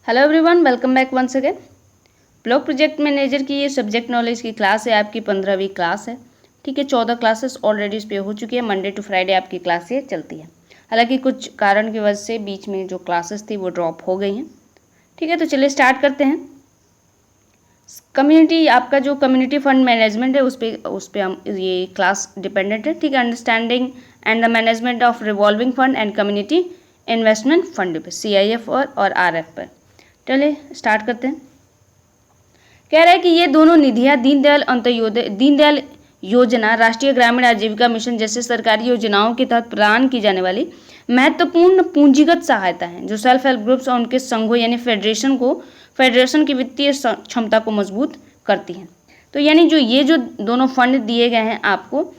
Hello everyone, welcome back once again. Block project manager की ये subject knowledge की class है, आपकी 15वीं क्लास है। ठीक है, 14 क्लासेस ऑलरेडी इस पे हो चुकी है। मंडे टू फ्राइडे आपकी क्लास ये चलती है। हालांकि कुछ कारण की वजह से बीच में जो क्लासेस थी वो ड्रॉप हो गई हैं। ठीक है, तो चलिए स्टार्ट करते हैं। कम्युनिटी, आपका जो कम्युनिटी फंड मैनेजमेंट है उस पे हम ये क्लास डिपेंडेंट है। ठीक है, understanding and the management of revolving fund and community investment fund पे, CIF और RF पर। चलिए स्टार्ट करते हैं। कह रहा है कि ये दोनों निधियां दीनदयाल योजना, राष्ट्रीय ग्रामीण आजीविका मिशन जैसे सरकारी योजनाओं के तहत प्रदान की जाने वाली महत्वपूर्ण पूंजीगत सहायता है, जो सेल्फ हेल्प ग्रुप्स और उनके संघों यानी फेडरेशन की वित्तीय क्षमता को मजबूत करती हैं। तो यानी जो दोनों फंड दिए गए हैं आपको,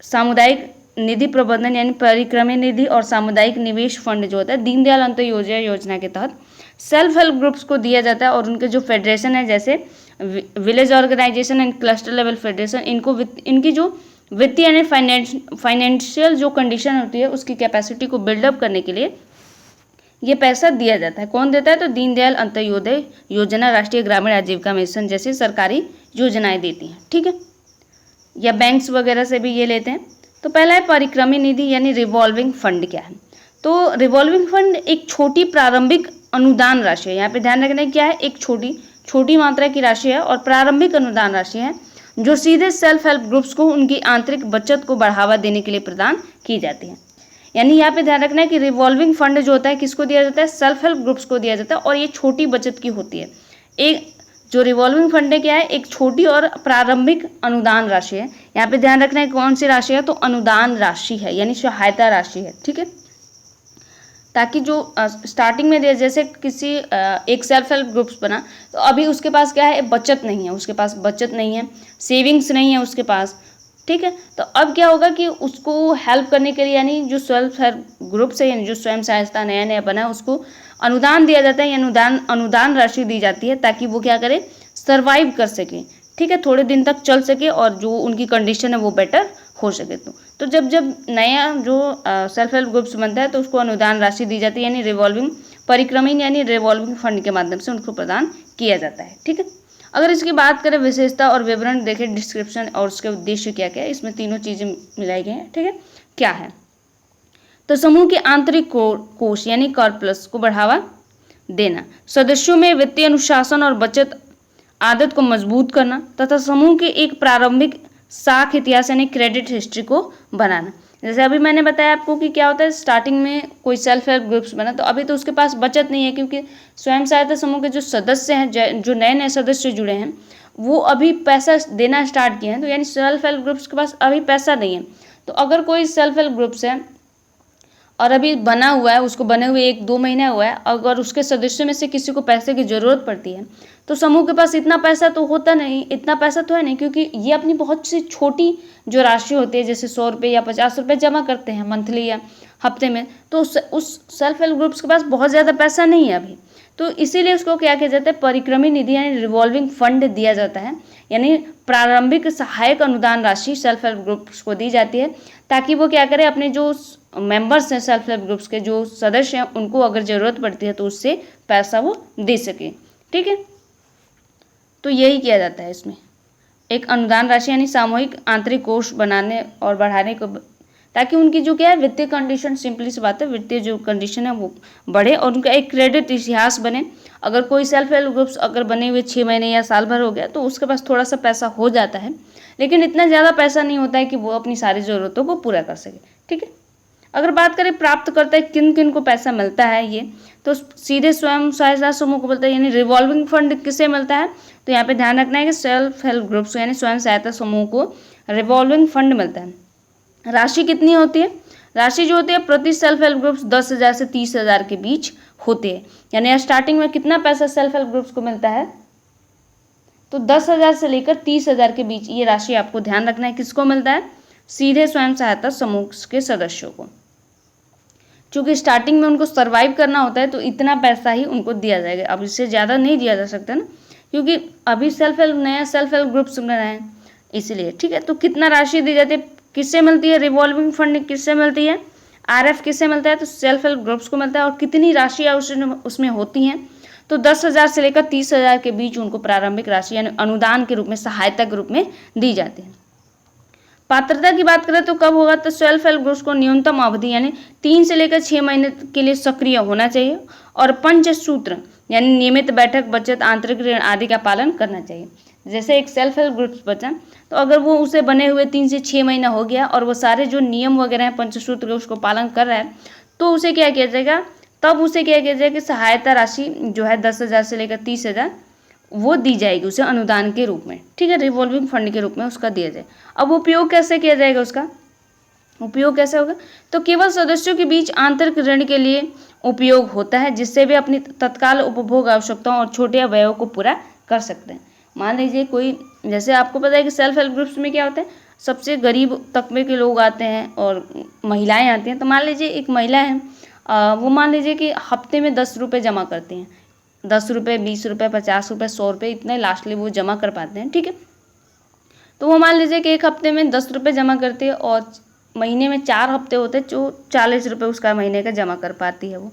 सामुदायिक निधि प्रबंधन यानी परिक्रमी निधि और सामुदायिक निवेश फंड जो होता है दीनदयाल अंत्योदय योजना के तहत सेल्फ हेल्प ग्रुप्स को दिया जाता है। और उनके जो फेडरेशन है, जैसे village organization and cluster level federation, इनकी जो वित्तीय यानी फाइनेंशियल जो कंडीशन होती है उसकी कैपेसिटी को बिल्डअप करने के लिए ये पैसा दिया जाता है। कौन देता है? तो दीनदयाल अंत्योदय योजना, राष्ट्रीय ग्रामीण आजीविका मिशन जैसी सरकारी योजनाएं देती हैं। ठीक है, या बैंक्स वगैरह से भी ये लेते हैं। तो पहला है परिक्रमी निधि यानी रिवॉल्विंग फंड। क्या है? तो रिवॉल्विंग फंड एक छोटी प्रारंभिक अनुदान राशि है। यहाँ पे ध्यान रखना क्या है, एक छोटी मात्रा की राशि है और प्रारंभिक अनुदान राशि है, जो सीधे सेल्फ हेल्प ग्रुप्स को उनकी आंतरिक बचत को बढ़ावा देने के लिए प्रदान की जाती है। यानी यहाँ पे ध्यान रखना है कि रिवॉल्विंग फंड जो होता है किसको दिया जाता है? सेल्फ हेल्प ग्रुप्स को दिया जाता है, और ये छोटी बचत की होती है। एक जो रिवॉल्विंग फंड है क्या है? एक छोटी और प्रारंभिक अनुदान राशि है। यहाँ पे ध्यान रखना है कौन सी राशि है? तो अनुदान राशि है, यानी सहायता राशि है। ठीक है, ताकि जो स्टार्टिंग में जैसे किसी एक सेल्फ हेल्प ग्रुप्स बना, तो अभी उसके पास क्या है? बचत नहीं है, उसके पास बचत नहीं है, सेविंग्स नहीं है उसके पास। ठीक है, तो अब क्या होगा कि उसको हेल्प करने के लिए, यानी जो सेल्फ हेल्प ग्रुप्स है, यानी जो स्वयं सहायता नया बना है, उसको अनुदान दिया जाता है, या अनुदान राशि दी जाती है, ताकि वो क्या करे? सर्वाइव कर सके। ठीक है, थोड़े दिन तक चल सके और जो उनकी कंडीशन है वो बेटर हो सके। तो जब नया जो सेल्फ हेल्प ग्रुप्स बनता है तो उसको अनुदान राशि दी जाती है, यानी रिवॉल्विंग फंड के माध्यम से उनको प्रदान किया जाता है। ठीक है, अगर इसकी बात करें विशेषता और विवरण देखें, डिस्क्रिप्शन और उसके उद्देश्य क्या क्या है, इसमें तीनों चीजें मिलाई गई हैं। ठीक है, क्या है? तो समूह के आंतरिक कोष यानी कॉर्पस को बढ़ावा देना, सदस्यों में वित्तीय अनुशासन और बचत आदत को मजबूत करना, तथा समूह के एक प्रारंभिक साख इतिहास यानी क्रेडिट हिस्ट्री को बनाना। जैसे अभी मैंने बताया आपको कि क्या होता है, स्टार्टिंग में कोई सेल्फ हेल्प ग्रुप्स बना तो अभी तो उसके पास बचत नहीं है, क्योंकि स्वयं सहायता समूह के जो सदस्य हैं, जो नए नए सदस्य जुड़े हैं, वो अभी पैसा देना स्टार्ट किए हैं। तो यानी सेल्फ हेल्प ग्रुप्स के पास अभी पैसा नहीं है। तो अगर कोई सेल्फ हेल्प ग्रुप्स है और अभी बना हुआ है, उसको बने हुए 1-2 महीना हुआ है, अगर उसके सदस्यों में से किसी को पैसे की ज़रूरत पड़ती है, तो समूह के पास इतना पैसा तो होता नहीं, इतना पैसा तो है नहीं, क्योंकि ये अपनी बहुत सी छोटी जो राशि होती है, जैसे 100 रुपये या 50 रुपये जमा करते हैं मंथली या हफ्ते में, तो उस सेल्फ हेल्प ग्रुप्स के पास बहुत ज़्यादा पैसा नहीं है अभी। तो इसीलिए उसको क्या किया जाता है? परिक्रमी निधि यानी रिवॉल्विंग फंड दिया जाता है, यानी प्रारंभिक सहायक अनुदान राशि सेल्फ हेल्प ग्रुप्स को दी जाती है, ताकि वो क्या करें, अपने जो मेंबर्स हैं सेल्फ हेल्प ग्रुप्स के, जो सदस्य हैं, उनको अगर ज़रूरत पड़ती है तो उससे पैसा वो दे सके। ठीक है, तो यही किया जाता है इसमें, एक अनुदान राशि यानी सामूहिक आंतरिक कोष बनाने और बढ़ाने को, ताकि उनकी जो क्या है वित्तीय कंडीशन, सिंपली सी बात है, वित्तीय जो कंडीशन है वो बढ़े और उनका एक क्रेडिट इतिहास बने। अगर कोई सेल्फ हेल्प ग्रुप्स अगर बने हुए 6 महीने या साल भर हो गया तो उसके पास थोड़ा सा पैसा हो जाता है, लेकिन इतना ज़्यादा पैसा नहीं होता है कि वो अपनी सारी ज़रूरतों को पूरा कर सके। ठीक है, अगर बात करें प्राप्त करता है किन किन को पैसा मिलता है, ये तो सीधे स्वयं सहायता समूह को मिलता है, यानी रिवॉल्विंग फंड किसे मिलता है? तो यहाँ पे ध्यान रखना है कि सेल्फ हेल्प ग्रुप्स यानी स्वयं सहायता समूह को रिवॉल्विंग फंड मिलता है। राशि कितनी होती है? राशि जो होती है प्रति सेल्फ हेल्प ग्रुप्स 10,000 से 30,000 के बीच होती है। यानी स्टार्टिंग में कितना पैसा सेल्फ हेल्प ग्रुप्स को मिलता है? तो 10,000 से लेकर 30,000 के बीच ये राशि आपको ध्यान रखना है। किसको मिलता है? सीधे स्वयं सहायता समूह के सदस्यों को। चूँकि स्टार्टिंग में उनको सर्वाइव करना होता है तो इतना पैसा ही उनको दिया जाएगा, अब इससे ज़्यादा नहीं दिया जा सकता ना, क्योंकि अभी नया सेल्फ हेल्प ग्रुप्स बना है इसलिए। ठीक है, तो कितना राशि दी जाती है, किससे मिलती है? रिवॉल्विंग फंड किससे मिलती है? RF किससे मिलता है? तो सेल्फ हेल्प ग्रुप्स को मिलता है। और कितनी राशि उसमें होती हैं? तो 10,000 से लेकर 30,000 के बीच उनको प्रारंभिक राशि यानी अनुदान के रूप में, सहायता के रूप में दी जाती है। पात्रता की बात करें तो कब होगा, तो सेल्फ हेल्प ग्रुप्स को न्यूनतम अवधि यानी 3 से लेकर 6 महीने के लिए सक्रिय होना चाहिए और पंचसूत्र यानी नियमित बैठक, बचत, आंतरिक ऋण आदि का पालन करना चाहिए। जैसे एक सेल्फ हेल्प ग्रुप्स बचा तो अगर वो उसे बने हुए 3 से 6 महीना हो गया और वो सारे जो नियम वगैरह हैं पंचसूत्र के उसको पालन कर रहा है, तो उसे क्या किया जाएगा, तब उसे क्या किया जाएगा कि सहायता राशि जो है 10,000 से लेकर 30,000 वो दी जाएगी उसे अनुदान के रूप में, ठीक है, रिवॉल्विंग फंड के रूप में उसका दिया जाए। अब उपयोग कैसे किया जाएगा, उसका उपयोग कैसे होगा, तो केवल सदस्यों के बीच आंतरिक ऋण के लिए उपयोग होता है, जिससे वे अपनी तत्काल उपभोग आवश्यकताओं और छोटे अवयवों को पूरा कर सकते हैं। मान लीजिए कोई, जैसे आपको पता है कि सेल्फ हेल्प ग्रुप्स में क्या होता है, सबसे गरीब तबके के लोग आते हैं और महिलाएं आती हैं। तो मान लीजिए एक महिला है, वो मान लीजिए कि हफ्ते में 10 रुपये जमा करती हैं, 10 रुपये, 20 रुपये, 50 रुपये, 100 रुपये, इतने लास्टली वो जमा कर पाते हैं, ठीक है। तो वो मान लीजिए कि एक हफ्ते में 10 रुपये जमा करती है और महीने में 4 हफ्ते होते हैं जो 40 रुपये उसका महीने का जमा कर पाती है वो।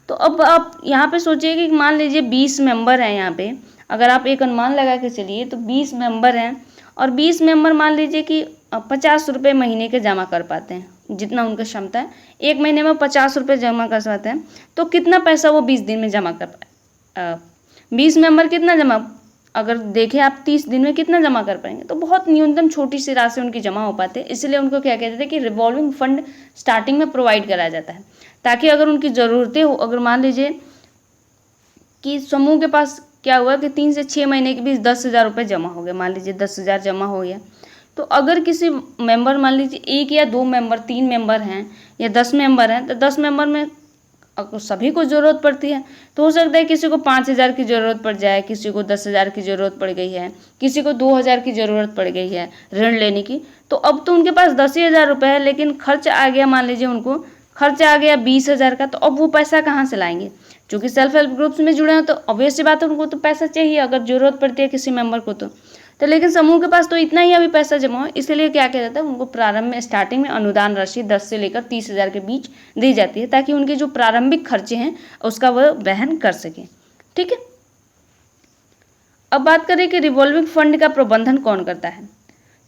तो अब आप यहाँ पे सोचिए कि मान लीजिए 20 मेंबर हैं यहाँ पे, अगर आप एक अनुमान लगा के चलिए तो 20 मेंबर हैं और 20 मेंबर मान लीजिए कि 50 रुपये महीने के जमा कर पाते हैं, जितना उनकी क्षमता है, एक महीने में 50 रुपये जमा कर पाते हैं, तो कितना पैसा वो 20 दिन में जमा कर पाए, 20 मेंबर कितना जमा, अगर देखें आप 30 दिन में कितना जमा कर पाएंगे, तो बहुत न्यूनतम छोटी सी राशि उनकी जमा हो पाते हैं। इसलिए उनको क्या कहते हैं कि रिवॉल्विंग फंड स्टार्टिंग में प्रोवाइड कराया जाता है, ताकि अगर उनकी ज़रूरतें हो, अगर मान लीजिए कि समूह के पास क्या हुआ कि 3 से 6 महीने के बीच 10,000 रुपये जमा हो गए, मान लीजिए 10,000 जमा हो गया, तो अगर किसी मेंबर, मान लीजिए 1 या 2 मेंबर, 3 मेंबर हैं या 10 मेंबर हैं, तो 10 मेंबर में अगर सभी को ज़रूरत पड़ती है तो हो सकता है किसी को 5,000 की ज़रूरत पड़ जाए, किसी को 10,000 की ज़रूरत पड़ गई है, किसी को 2,000 की ज़रूरत पड़ गई है ऋण लेने की। तो अब तो उनके पास 10,000 रुपये है, लेकिन खर्च आ गया, मान लीजिए उनको खर्च आ गया 20,000 का, तो अब वो पैसा कहाँ से लाएंगे, क्योंकि सेल्फ हेल्प ग्रुप्स में जुड़े हैं तो ऑब्वियस सी बात है उनको तो पैसा चाहिए अगर ज़रूरत पड़ती है किसी मेंबर को तो लेकिन समूह के पास तो इतना ही अभी पैसा जमा हो, इसलिए क्या किया जाता है, उनको प्रारंभ में स्टार्टिंग में अनुदान राशि 10 से लेकर 30,000 के बीच दी जाती है, ताकि उनके जो प्रारंभिक खर्चे हैं उसका वह वहन कर सकें, ठीक है। अब बात करें कि रिवॉल्विंग फंड का प्रबंधन कौन करता है,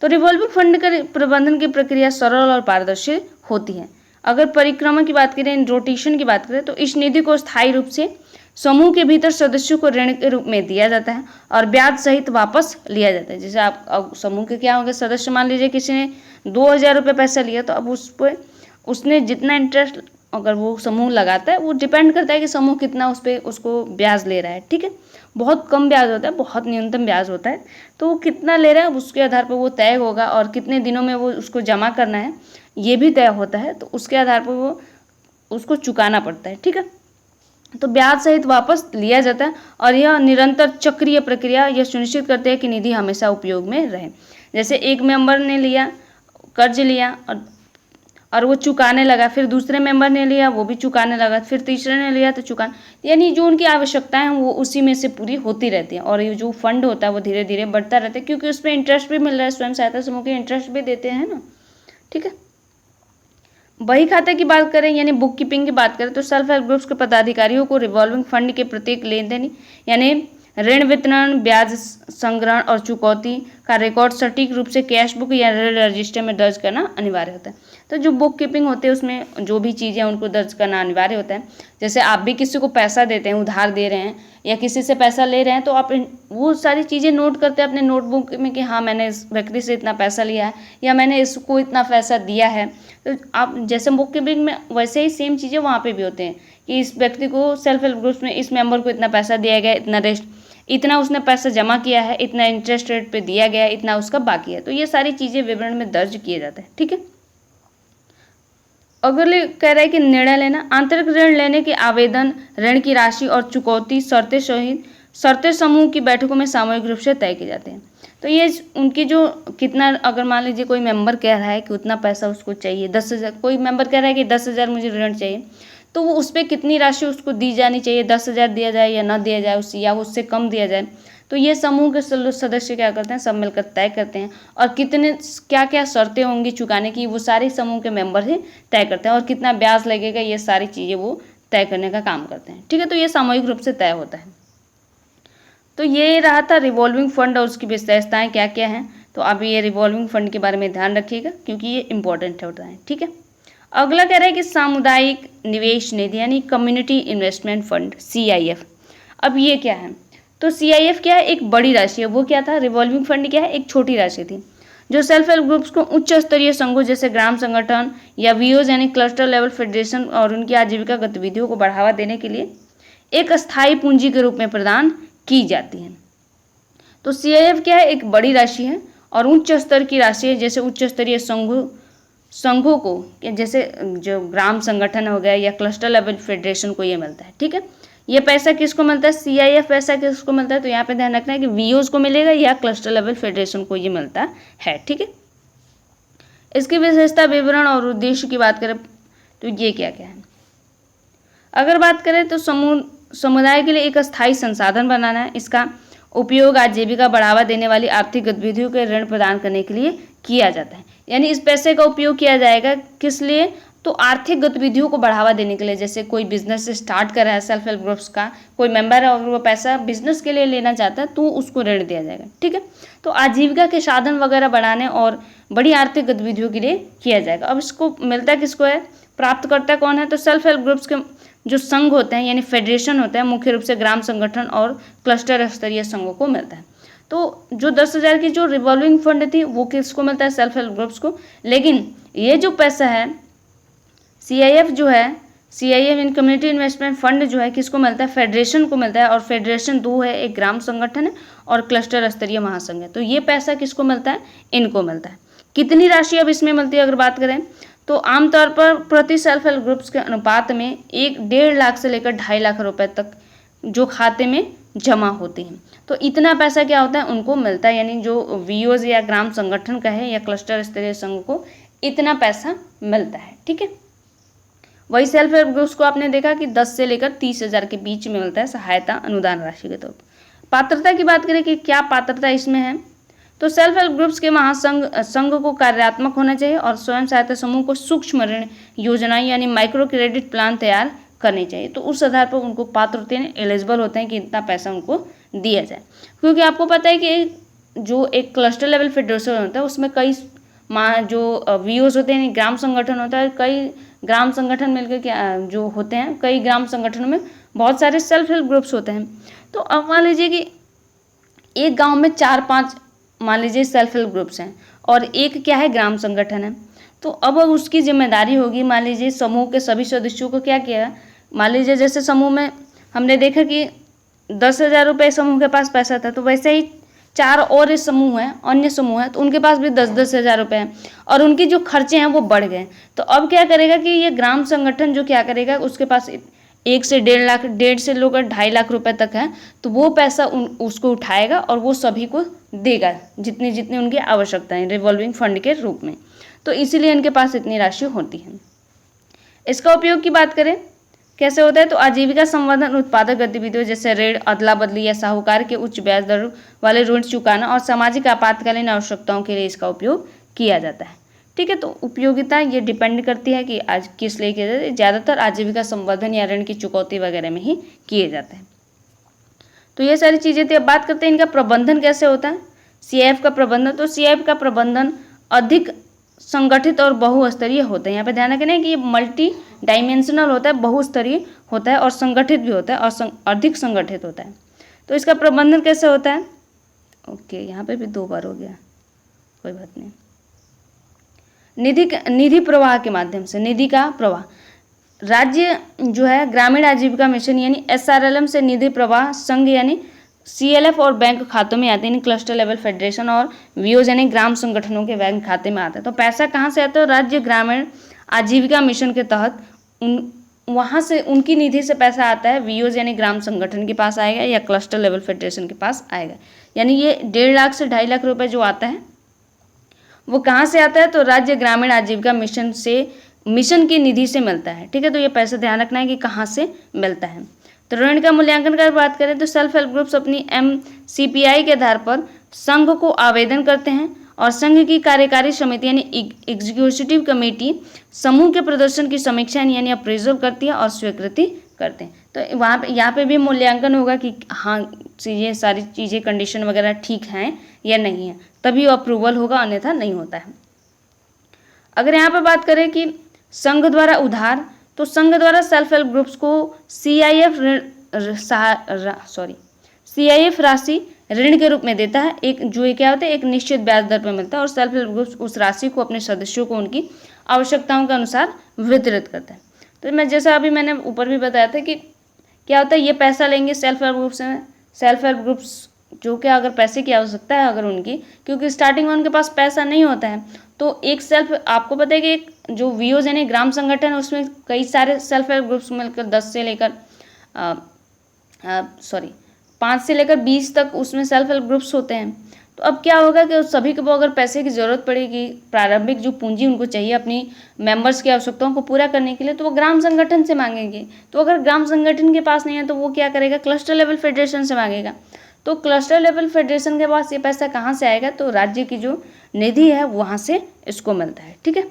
तो रिवॉल्विंग फंड का प्रबंधन की प्रक्रिया सरल और पारदर्शी होती है। अगर परिक्रमण की बात करें, रोटेशन की बात करें, तो इस निधि को स्थायी रूप से समूह के भीतर सदस्यों को ऋण के रूप में दिया जाता है और ब्याज सहित वापस लिया जाता है। जैसे आप अब समूह के क्या होंगे सदस्य, मान लीजिए किसी ने 2,000 रुपये पैसा लिया, तो अब उस पर उसने जितना इंटरेस्ट अगर वो समूह लगाता है वो डिपेंड करता है कि समूह कितना उस पर उसको ब्याज ले रहा है, ठीक है। बहुत कम ब्याज होता है, बहुत न्यूनतम ब्याज होता है, तो वो कितना ले रहा है उसके आधार पर वो तय होगा, और कितने दिनों में वो उसको जमा करना है ये भी तय होता है, तो उसके आधार पर वो उसको चुकाना पड़ता है, ठीक है। तो ब्याज सहित वापस लिया जाता है और यह निरंतर चक्रीय प्रक्रिया यह सुनिश्चित करते हैं कि निधि हमेशा उपयोग में रहे। जैसे एक मेंबर ने लिया, कर्ज लिया और वो चुकाने लगा, फिर दूसरे मेंबर ने लिया वो भी चुकाने लगा, फिर तीसरे ने लिया तो चुकाने, यानी जो उनकी आवश्यकताएं हैं वो उसी में से पूरी होती रहती हैं, और ये जो फंड होता है वो धीरे धीरे बढ़ता रहता है, क्योंकि उस पर इंटरेस्ट भी मिल रहा है, स्वयं सहायता समूह के इंटरेस्ट भी देते हैं ना, ठीक है। बही खाते की बात करें यानी बुक कीपिंग की बात करें, तो सेल्फ हेल्प ग्रुप्स के पदाधिकारियों को रिवॉल्विंग फंड के प्रत्येक लेन देन यानी ऋण वितरण, ब्याज संग्रहण और चुकौती का रिकॉर्ड सटीक रूप से कैश बुक या ऋण रजिस्टर में दर्ज करना अनिवार्य होता है। तो जो बुक कीपिंग होती है उसमें जो भी चीज़ें उनको दर्ज करना अनिवार्य होता है। जैसे आप भी किसी को पैसा देते हैं, उधार दे रहे हैं या किसी से पैसा ले रहे हैं, तो आप वो सारी चीज़ें नोट करते हैं अपने नोटबुक में कि हाँ मैंने इस व्यक्ति से इतना पैसा लिया है या मैंने इसको इतना पैसा दिया है। तो आप जैसे बुक कीपिंग में वैसे ही सेम चीज़ें वहाँ पे भी होते हैं कि इस व्यक्ति को सेल्फ हेल्प ग्रुप्स में इस मेंबर को इतना पैसा दिया गया, इतना उसने पैसा जमा किया है, इतना इंटरेस्ट रेट पे दिया गया है, इतना उसका बाकी है। तो ये सारी चीज़ें विवरण में दर्ज किए जाते हैं, ठीक है। अगले कह रहा है कि निर्णय लेना, आंतरिक ऋण लेने के आवेदन, ऋण की राशि और चुकौती शर्तें सहित शर्तें समूह की बैठकों में सामूहिक रूप से तय किए जाते हैं। तो ये उनकी जो कितना, अगर मान लीजिए कोई मेंबर कह रहा है कि उतना पैसा उसको चाहिए, 10,000, कोई मेंबर कह रहा है कि 10,000 मुझे ऋण चाहिए, तो वो उस पर कितनी राशि उसको दी जानी चाहिए, 10,000 दिया जाए या ना दिया जाए उससे, या उससे कम दिया जाए, तो ये समूह के सदस्य क्या करते हैं, सब मिलकर तय करते हैं। और कितने क्या क्या शर्तें होंगी चुकाने की वो सारे समूह के मेंबर ही तय करते हैं, और कितना ब्याज लगेगा ये सारी चीज़ें वो तय करने का काम करते हैं, ठीक है। तो ये सामूहिक रूप से तय होता है। तो ये रहा था रिवॉल्विंग फंड और उसकी विशेषताएं क्या क्या हैं। तो आप ये रिवॉल्विंग फंड के बारे में ध्यान रखिएगा क्योंकि ये इंपॉर्टेंट होता है, ठीक है। अगला कह रहा है कि सामुदायिक निवेश निधि यानी कम्युनिटी इन्वेस्टमेंट फंड, CIF। अब ये क्या है? तो CIF क्या है? एक बड़ी राशि है। वो क्या था? रिवॉल्विंग फंड क्या है? एक छोटी राशि थी जो सेल्फ हेल्प ग्रुप्स को उच्च स्तरीय संघों जैसे ग्राम संगठन या VOs यानी क्लस्टर लेवल फेडरेशन और उनकी आजीविका गतिविधियों को बढ़ावा देने के लिए एक अस्थायी पूंजी के रूप में प्रदान की जाती है। तो CIF क्या है? एक बड़ी राशि है और उच्च स्तर की राशि है, जैसे उच्च स्तरीय संघों को, जैसे जो ग्राम संगठन हो गया या क्लस्टर लेवल फेडरेशन को ये मिलता है, ठीक है। ये पैसा किसको मिलता है? CIF पैसा किसको मिलता है? तो यहाँ पे ध्यान रखना है कि VOs को मिलेगा या क्लस्टर लेवल फेडरेशन को ये मिलता है, ठीक है। इसकी विशेषता, विवरण और उद्देश्य की बात करें तो ये क्या क्या है? अगर बात करें तो समुदाय के लिए एक अस्थायी संसाधन बनाना है। इसका उपयोग आजीविका बढ़ावा देने वाली आर्थिक गतिविधियों के ऋण प्रदान करने के लिए किया जाता है। यानी इस पैसे का उपयोग किया जाएगा किस लिए? तो आर्थिक गतिविधियों को बढ़ावा देने के लिए। जैसे कोई बिजनेस स्टार्ट कर रहा है सेल्फ हेल्प ग्रुप्स का, कोई मेंबर है और वो पैसा बिजनेस के लिए लेना चाहता है तो उसको ऋण दिया जाएगा, ठीक है। तो आजीविका के साधन वगैरह बढ़ाने और बड़ी आर्थिक गतिविधियों के लिए किया जाएगा। अब इसको मिलता किसको है? प्राप्तकर्ता कौन है? तो सेल्फ हेल्प ग्रुप्स के जो संघ होते हैं यानी फेडरेशन होता है, मुख्य रूप से ग्राम संगठन और क्लस्टर स्तरीय संघों को मिलता है। तो जो 10,000 की जो रिवॉल्विंग फंड थी वो किसको मिलता है? सेल्फ हेल्प ग्रुप्स को। लेकिन ये जो पैसा है CIF जो है, CIF इन कम्युनिटी इन्वेस्टमेंट फंड जो है किसको मिलता है? फेडरेशन को मिलता है। और फेडरेशन दो है, एक ग्राम संगठन है और क्लस्टर स्तरीय महासंघ है। तो ये पैसा किसको मिलता है? इनको मिलता है। कितनी राशि अब इसमें मिलती है अगर बात करें तो आमतौर पर प्रति सेल्फ हेल्प ग्रुप्स के अनुपात में 1.5 लाख से लेकर 2.5 लाख रुपए तक जो खाते में जमा होती हैं। तो इतना पैसा क्या होता है? उनको मिलता है। यानी जो VOs या ग्राम संगठन का है या क्लस्टर स्तरीय संघ को इतना पैसा मिलता है, ठीक है। वही सेल्फ हेल्प ग्रुप्स को आपने देखा कि 10 से लेकर 30,000 के बीच में मिलता है सहायता अनुदान राशि के तौर पर। पात्रता की बात करें कि क्या पात्रता इसमें है, तो सेल्फ हेल्प ग्रुप्स के संघ को कार्यात्मक होना चाहिए और स्वयं सहायता समूह को सूक्ष्म ऋण योजनाएं यानी माइक्रो क्रेडिट प्लान तैयार करने चाहिए। तो उस आधार पर उनको पात्र होते हैं, एलिजिबल होते हैं कि इतना पैसा उनको दिया जाए। क्योंकि आपको पता है कि जो एक क्लस्टर लेवल फेडरेशन होता है उसमें कई जो VOs होते हैं, ग्राम संगठन होता है, कई ग्राम संगठन मिलकर के जो होते हैं, कई ग्राम संगठनों में बहुत सारे सेल्फ हेल्प ग्रुप्स होते हैं। तो अब मान लीजिए कि एक गांव में 4-5 मान लीजिए सेल्फ हेल्प ग्रुप्स हैं और एक क्या है? ग्राम संगठन है। तो अब उसकी जिम्मेदारी होगी, मान लीजिए समूह के सभी सदस्यों को क्या किया, मान लीजिए जैसे समूह में हमने देखा कि 10,000 रुपये समूह के पास पैसा था, तो वैसे ही 4 और समूह हैं, अन्य समूह हैं, तो उनके पास भी 10-10 हज़ार रुपये हैं और उनके जो खर्चे हैं वो बढ़ गए। तो अब क्या करेगा कि ये ग्राम संगठन जो क्या करेगा, उसके पास 1 से 1.5 लाख, 1.5 से लेकर 2.5 लाख रुपए तक है, तो वो पैसा उसको उठाएगा और वो सभी को देगा जितनी जितनी उनकी आवश्यकता है रिवॉल्विंग फंड के रूप में। तो इसीलिए इनके पास इतनी राशि होती है। इसका उपयोग की बात करें कैसे होता है, तो आजीविका संवर्धन उत्पादक गतिविधियों जैसे ऋण, अदला बदली या साहूकार के उच्च ब्याज दर वाले ऋण चुकाना और सामाजिक आपातकालीन आवश्यकताओं के लिए इसका उपयोग किया जाता है, ठीक है। तो उपयोगिता ये डिपेंड करती है कि आज किस लिए किया जाता है। ज़्यादातर आजीविका संवर्धन या ऋण की चुकौती वगैरह में ही किए जाते हैं। तो ये सारी चीज़ें थी। अब बात करते हैं इनका प्रबंधन कैसे होता है, CIF का प्रबंधन। तो CIF का प्रबंधन अधिक संगठित और बहुस्तरीय होता है। यहाँ पे ध्यान रखना कि ये मल्टी डायमेंशनल होता है, बहुस्तरीय होता है और संगठित भी होता है और अधिक संगठित होता है। तो इसका प्रबंधन कैसे होता है, ओके यहाँ पे भी 2 बार हो गया, कोई बात नहीं। निधि प्रवाह के माध्यम से, निधि का प्रवाह, राज्य जो है ग्रामीण आजीविका मिशन यानी SRLM से निधि प्रवाह संघ यानी CLF और बैंक खातों में आते हैं, क्लस्टर लेवल फेडरेशन और VOs यानी ग्राम संगठनों के बैंक खाते में आता है। तो पैसा कहाँ से आता है, राज्य ग्रामीण आजीविका मिशन के तहत वहाँ से उनकी निधि से पैसा आता है, VOs यानी ग्राम संगठन के पास आएगा या क्लस्टर लेवल फेडरेशन के पास आएगा। यानी ये 1.5 लाख से 2.5 लाख रुपए जो आता है वो कहाँ से आता है, तो राज्य ग्रामीण आजीविका मिशन से, मिशन की निधि से मिलता है, ठीक है। तो ये पैसा ध्यान रखना है कि कहाँ से मिलता है। तो ऋण का मूल्यांकन की बात करें तो सेल्फ हेल्प ग्रुप्स अपनी MCPI के आधार पर संघ को आवेदन करते हैं और संघ की कार्यकारी समिति यानी एग्जीक्यूटिव कमेटी समूह के प्रदर्शन की समीक्षा यानी अप्रेजल करती है और स्वीकृति करते हैं। तो वहाँ पे यहाँ पे भी मूल्यांकन होगा कि हाँ ये सारी चीज़ें कंडीशन वगैरह ठीक हैं या नहीं है, तभी अप्रूवल होगा, अन्यथा नहीं होता है। अगर यहाँ पे बात करें कि संघ द्वारा उधार, तो संघ द्वारा सेल्फ हेल्प ग्रुप्स को CIF राशि ऋण के रूप में देता है, एक जो ये क्या होता है एक निश्चित ब्याज दर पर मिलता है, और सेल्फ हेल्प ग्रुप्स उस राशि को अपने सदस्यों को उनकी आवश्यकताओं के अनुसार वितरित करता है। तो मैं जैसा अभी मैंने ऊपर भी बताया था कि क्या होता है ये पैसा लेंगे सेल्फ हेल्प ग्रुप्स में, सेल्फ हेल्प ग्रुप्स जो कि अगर पैसे की आवश्यकता है अगर उनकी, क्योंकि स्टार्टिंग में उनके पास पैसा नहीं होता है, तो एक सेल्फ आपको पता है कि एक जो VOs यानी ग्राम संगठन है उसमें कई सारे सेल्फ हेल्प ग्रुप्स मिलकर 5 से लेकर 20 तक उसमें सेल्फ हेल्प ग्रुप्स होते हैं। तो अब क्या होगा कि सभी को अगर पैसे की ज़रूरत पड़ेगी, प्रारंभिक जो पूंजी उनको चाहिए अपनी मेंबर्स की आवश्यकताओं को पूरा करने के लिए, तो वो ग्राम संगठन से मांगेंगे। तो अगर ग्राम संगठन के पास नहीं है तो वो क्या करेगा, क्लस्टर लेवल फेडरेशन से मांगेगा। तो क्लस्टर लेवल फेडरेशन के पास ये पैसा कहाँ से आएगा, तो राज्य की जो निधि है वहाँ से इसको मिलता है। ठीक है,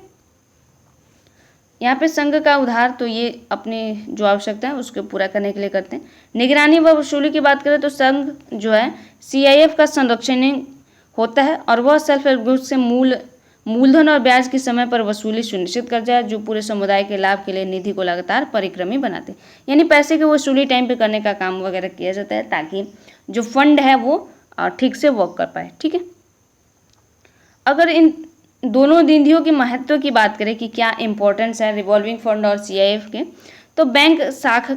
यहाँ पे संघ का उधार तो ये अपनी जो आवश्यकता है उसको पूरा करने के लिए करते हैं। निगरानी व वसूली की बात करें तो संघ जो है CIF का संरक्षण होता है, और वह सेल्फ हेल्प ग्रुप से मूलधन और ब्याज की समय पर वसूली सुनिश्चित कर जाए, जो पूरे समुदाय के लाभ के लिए निधि को लगातार परिक्रमी बनाते हैं। यानी पैसे की वसूली टाइम पे करने का काम वगैरह किया जाता है, ताकि जो फंड है वो ठीक से वर्क कर पाए। ठीक है, अगर इन दोनों निधियों की महत्व की बात करें कि क्या इंपॉर्टेंस है रिवॉल्विंग फंड और CIF के, तो बैंक साख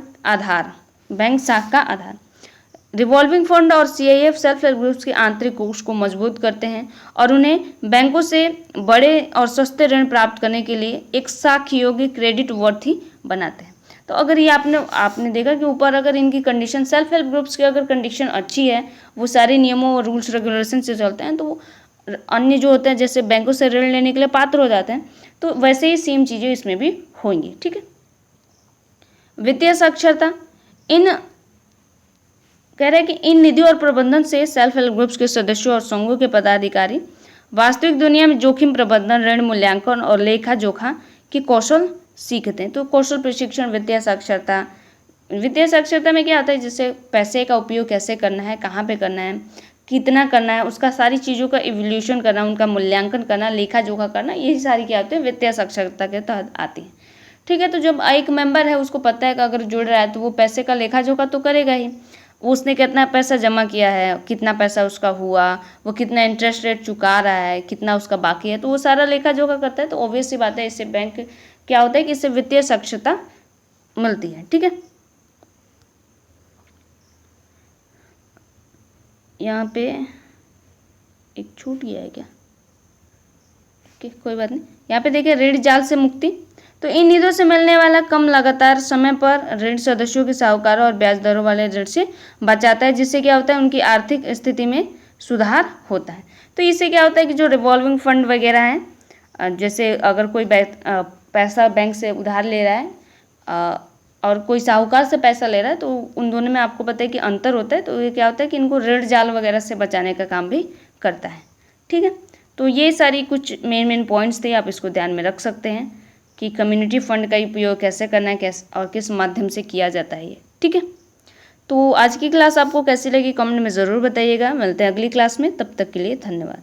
का आधार रिवॉल्विंग फंड और CIF सेल्फ हेल्प ग्रुप्स के आंतरिक कोष को मजबूत करते हैं और उन्हें बैंकों से बड़े और सस्ते ऋण प्राप्त करने के लिए एक साख योग्य क्रेडिट वर्थी बनाते हैं। तो अगर ये आपने देखा कि ऊपर अगर इनकी कंडीशन सेल्फ हेल्प ग्रुप्स की अगर कंडीशन अच्छी है, वो सारे नियमों और रूल्स रेगुलेशन से चलते हैं, तो वो अन्य जो होते हैं जैसे बैंकों से ऋण लेने के लिए पात्र हो जाते हैं। तो वैसे ही सेम चीज़ें इसमें भी होंगी। ठीक है, वित्तीय साक्षरता कह रहे हैं कि इन निधि और प्रबंधन से सेल्फ हेल्प ग्रुप्स के सदस्यों और संघों के पदाधिकारी वास्तविक दुनिया में जोखिम प्रबंधन, ऋण मूल्यांकन और लेखा जोखा की कौशल सीखते हैं। तो कौशल प्रशिक्षण वित्तीय साक्षरता में क्या आता है, जैसे पैसे का उपयोग कैसे करना है, कहाँ पे करना है, कितना करना है, उसका सारी चीज़ों का इवोल्यूशन करना, उनका मूल्यांकन करना, लेखा जोखा करना, यही सारी क्या होती है वित्तीय साक्षरता के तहत आती है। ठीक है, तो जब एक मेंबर है उसको पता है कि अगर जुड़ रहा है तो वो पैसे का लेखा जोखा तो करेगा ही, उसने कितना पैसा जमा किया है, कितना पैसा उसका हुआ, वो कितना इंटरेस्ट रेट चुका रहा है, कितना उसका बाकी है, तो वो सारा लेखा जोखा करता है। तो ऑब्वियस सी बात है इससे बैंक क्या होता है कि इससे वित्तीय साक्षरता मिलती है। ठीक है, यहाँ पे एक छूट गया है क्या, ओके कोई बात नहीं। यहाँ पे देखिए ऋण जाल से मुक्ति, तो इन निधियों से मिलने वाला कम लगातार समय पर ऋण सदस्यों के साहूकारों और ब्याज दरों वाले ऋण से बचाता है, जिससे क्या होता है उनकी आर्थिक स्थिति में सुधार होता है। तो इससे क्या होता है कि जो रिवॉल्विंग फंड वगैरह हैं, जैसे अगर कोई पैसा बैंक से उधार ले रहा है और कोई साहूकार से पैसा ले रहा है, तो उन दोनों में आपको पता है कि अंतर होता है। तो ये क्या होता है कि इनको ऋण जाल वगैरह से बचाने का काम भी करता है। ठीक है, तो ये सारी कुछ मेन पॉइंट्स थे, आप इसको ध्यान में रख सकते हैं कि कम्युनिटी फंड का उपयोग कैसे करना है, कैसे और किस माध्यम से किया जाता है ये। ठीक है, तो आज की क्लास आपको कैसी लगी कमेंट में ज़रूर बताइएगा। मिलते हैं अगली क्लास में, तब तक के लिए धन्यवाद।